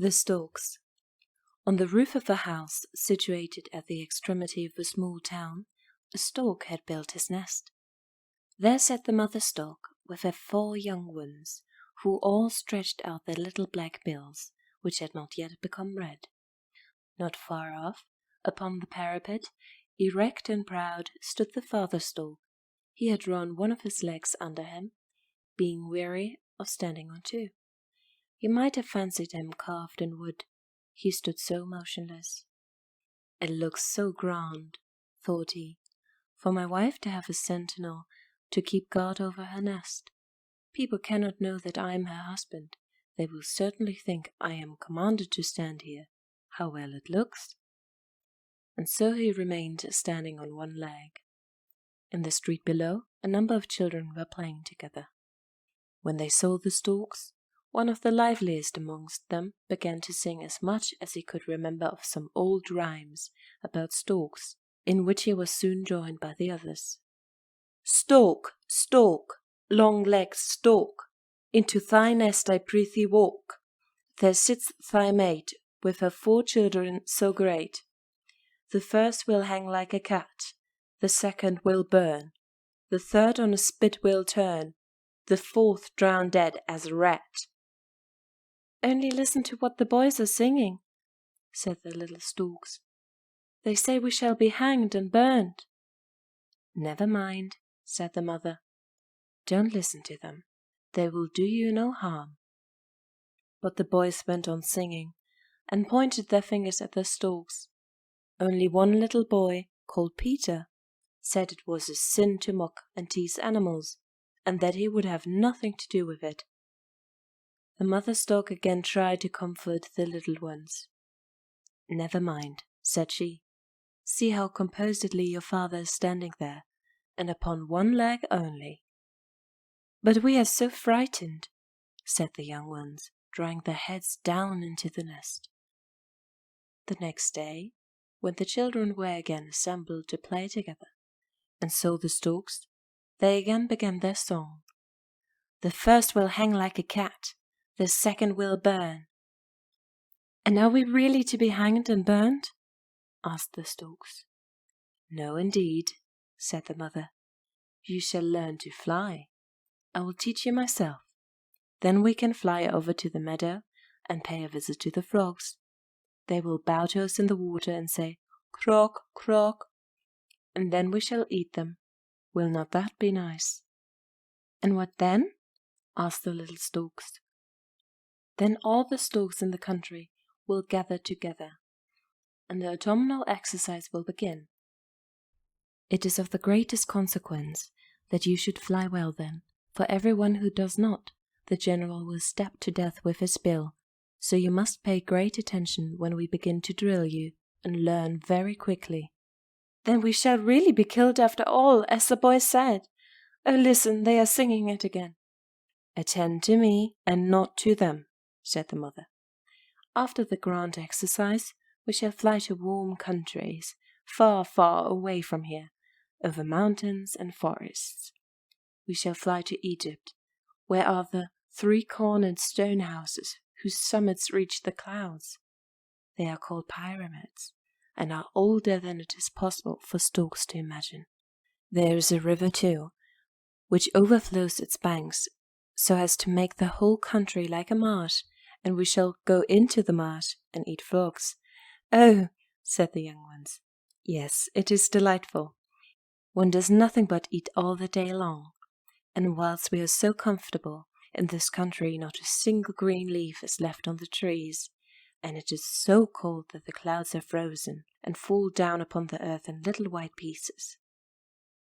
The Storks. On the roof of a house situated at the extremity of a small town, a stork had built his nest. There sat the mother stork with her 4 young ones, who all stretched out their little black bills, which had not yet become red. Not far off, upon the parapet, erect and proud, stood the father stork. He had drawn one of his legs under him, being weary of standing on 2. You might have fancied him carved in wood. He stood so motionless. It looks so grand, thought he, for my wife to have a sentinel to keep guard over her nest. People cannot know that I am her husband. They will certainly think I am commanded to stand here. How well it looks! And so he remained standing on 1 leg. In the street below, a number of children were playing together. When they saw the storks, one of the liveliest amongst them began to sing as much as he could remember of some old rhymes about storks, in which he was soon joined by the others. Stork, stork, long-legged stork, into thy nest I prithee walk. There sits thy mate, with her 4 children so great. The first will hang like a cat, the second will burn, the third on a spit will turn, the 4th drown dead as a rat. Only listen to what the boys are singing, said the little storks. They say we shall be hanged and burned. Never mind, said the mother. Don't listen to them. They will do you no harm. But the boys went on singing, and pointed their fingers at the storks. Only one little boy, called Peter, said it was a sin to mock and tease animals, and that he would have nothing to do with it. The mother stork again tried to comfort the little ones. Never mind, said she. See how composedly your father is standing there, and upon 1 leg only. But we are so frightened, said the young ones, drawing their heads down into the nest. The next day, when the children were again assembled to play together, and saw the storks, they again began their song. The first will hang like a cat, the second will burn. And are we really to be hanged and burned? asked the storks. No, indeed, said the mother. You shall learn to fly. I will teach you myself. Then we can fly over to the meadow and pay a visit to the frogs. They will bow to us in the water and say, "Croak, croak," and then we shall eat them. Will not that be nice? And what then? asked the little storks. Then all the storks in the country will gather together, and the autumnal exercise will begin. It is of the greatest consequence that you should fly well then, for everyone who does not, the general will stab to death with his bill, so you must pay great attention when we begin to drill you, and learn very quickly. Then we shall really be killed after all, as the boy said. Oh, listen, they are singing it again. Attend to me, and not to them, said the mother. After the grand exercise, we shall fly to warm countries, far, far away from here, over mountains and forests. We shall fly to Egypt, where are the 3-cornered stone houses whose summits reach the clouds. They are called pyramids, and are older than it is possible for storks to imagine. There is a river too, which overflows its banks, so as to make the whole country like a marsh, and we shall go into the marsh and eat frogs. Oh, said the young ones, yes, it is delightful. One does nothing but eat all the day long, and whilst we are so comfortable, in this country not a single green leaf is left on the trees, and it is so cold that the clouds are frozen and fall down upon the earth in little white pieces.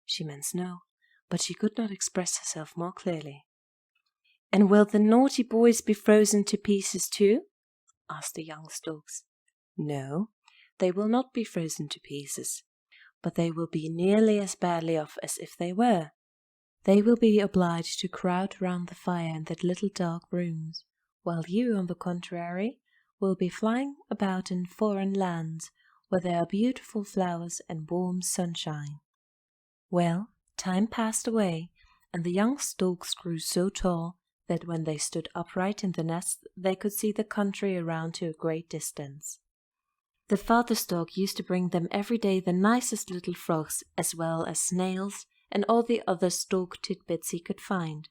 She meant snow, but she could not express herself more clearly. And will the naughty boys be frozen to pieces too? asked the young storks. No, they will not be frozen to pieces, but they will be nearly as badly off as if they were. They will be obliged to crowd round the fire in that little dark rooms, while you, on the contrary, will be flying about in foreign lands, where there are beautiful flowers and warm sunshine. Well, time passed away, and the young storks grew so tall that when they stood upright in the nest they could see the country around to a great distance. The father stork used to bring them every day the nicest little frogs, as well as snails and all the other stork tidbits he could find.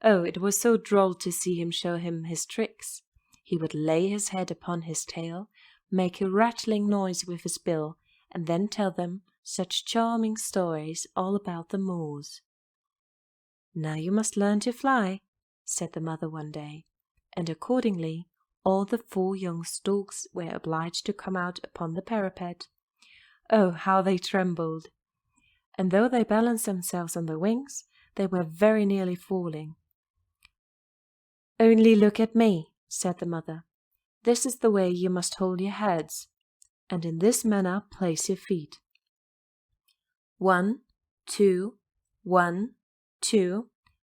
Oh, it was so droll to see him show him his tricks. He would lay his head upon his tail, make a rattling noise with his bill, and then tell them such charming stories all about the moors. "Now you must learn to fly," said the mother one day, and accordingly all the 4 young storks were obliged to come out upon the parapet. Oh, how they trembled! And though they balanced themselves on the wings, they were very nearly falling. "Only look at me," said the mother. "This is the way you must hold your heads, and in this manner place your feet. 1, 2, 1, 2.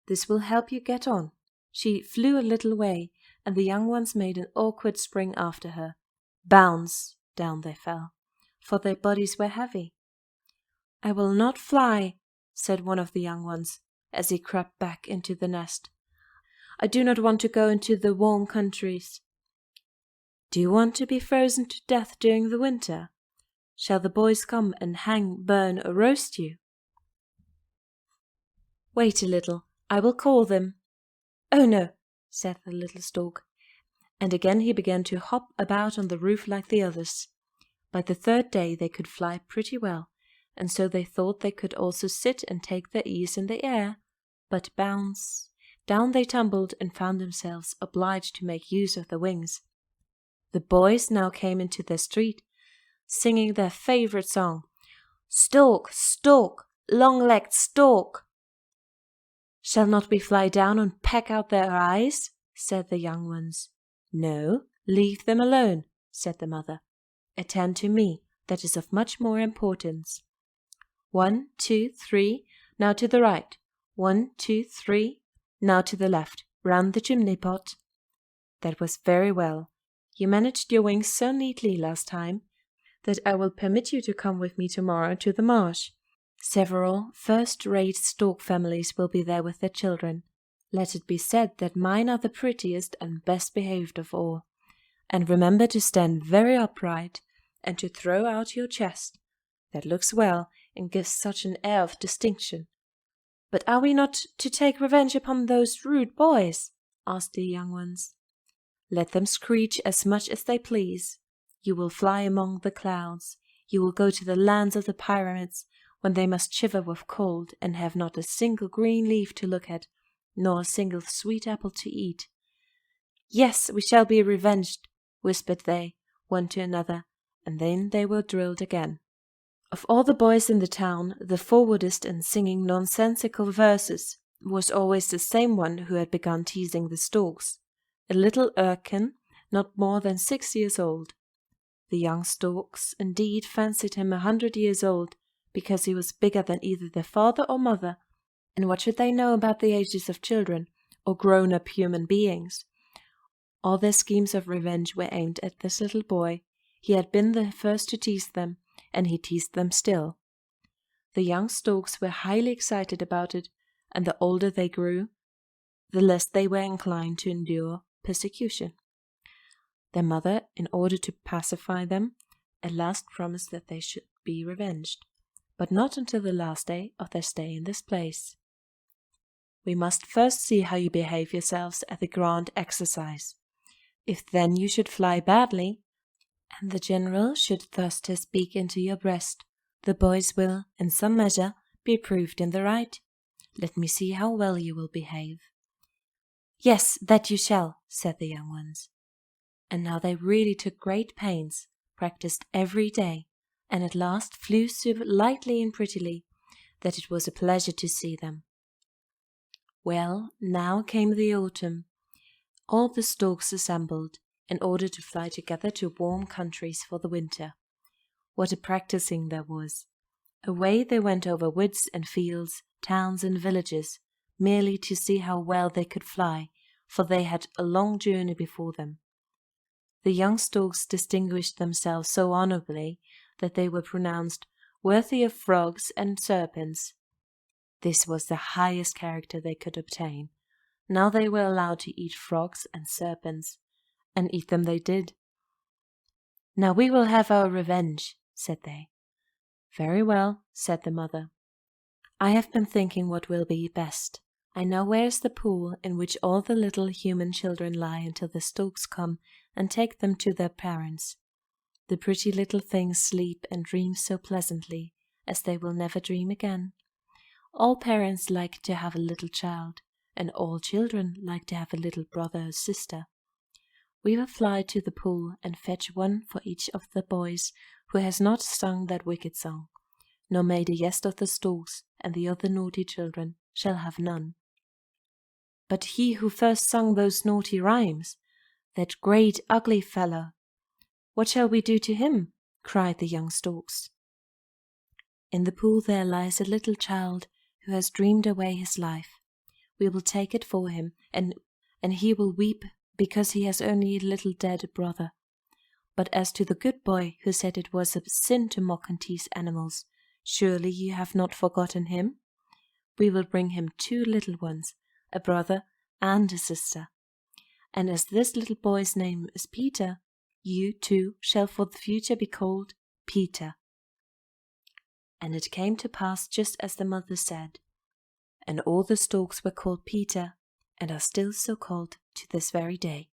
This will help you get on." She flew a little way, and the young ones made an awkward spring after her. Bounce! Down they fell, for their bodies were heavy. "I will not fly," said one of the young ones, as he crept back into the nest. "I do not want to go into the warm countries." "Do you want to be frozen to death during the winter? Shall the boys come and hang, burn, or roast you?" "Wait a little, I will call them." "Oh no," said the little stork, and again he began to hop about on the roof like the others. By the 3rd day they could fly pretty well, and so they thought they could also sit and take their ease in the air. But bounce! Down they tumbled and found themselves obliged to make use of the wings. The boys now came into their street, singing their favourite song, "Stork, stork, long-legged stork." "Shall not we fly down and peck out their eyes?" said the young ones. "No, leave them alone," said the mother. "Attend to me, that is of much more importance. 1, 2, 3, now to the right. 1, 2, 3, now to the left, round the chimney pot." "That was very well. You managed your wings so neatly last time that I will permit you to come with me tomorrow to the marsh. Several first-rate stork families will be there with their children. Let it be said that mine are the prettiest and best behaved of all. And remember to stand very upright and to throw out your chest. That looks well and gives such an air of distinction." "But are we not to take revenge upon those rude boys?" asked the young ones. "Let them screech as much as they please. You will fly among the clouds. You will go to the lands of the pyramids, when they must shiver with cold and have not a single green leaf to look at, nor a single sweet apple to eat." "Yes, we shall be revenged," whispered they, one to another, and then they were drilled again. Of all the boys in the town, the forwardest in singing nonsensical verses was always the same one who had begun teasing the storks, a little urchin, not more than 6 years old. The young storks indeed fancied him 100 years old, because he was bigger than either their father or mother, and what should they know about the ages of children, or grown-up human beings? All their schemes of revenge were aimed at this little boy. He had been the first to tease them, and he teased them still. The young storks were highly excited about it, and the older they grew, the less they were inclined to endure persecution. Their mother, in order to pacify them, at last promised that they should be revenged, but not until the last day of their stay in this place. "We must first see how you behave yourselves at the grand exercise. If then you should fly badly, and the general should thrust his beak into your breast, the boys will, in some measure, be proved in the right. Let me see how well you will behave." "Yes, that you shall," said the young ones. And now they really took great pains, practiced every day, and at last flew so lightly and prettily that it was a pleasure to see them. Well, now came the autumn. All the storks assembled, in order to fly together to warm countries for the winter. What a practising there was! Away they went over woods and fields, towns and villages, merely to see how well they could fly, for they had a long journey before them. The young storks distinguished themselves so honourably that they were pronounced worthy of frogs and serpents. This was the highest character they could obtain. Now they were allowed to eat frogs and serpents, and eat them they did. "Now we will have our revenge," said they. "Very well," said the mother. "I have been thinking what will be best. I know where is the pool in which all the little human children lie until the storks come and take them to their parents. The pretty little things sleep and dream so pleasantly as they will never dream again. All parents like to have a little child, and all children like to have a little brother or sister. We will fly to the pool and fetch one for each of the boys who has not sung that wicked song, nor made a jest of the storks, and the other naughty children shall have none." "But he who first sung those naughty rhymes, that great ugly fellow, what shall we do to him?" cried the young storks. "In the pool there lies a little child who has dreamed away his life. We will take it for him, and he will weep because he has only a little dead brother. But as to the good boy who said it was a sin to mock and tease animals, surely you have not forgotten him? We will bring him 2 little ones, a brother and a sister. And as this little boy's name is Peter, you too shall for the future be called Peter." And it came to pass just as the mother said, and all the storks were called Peter, and are still so called to this very day.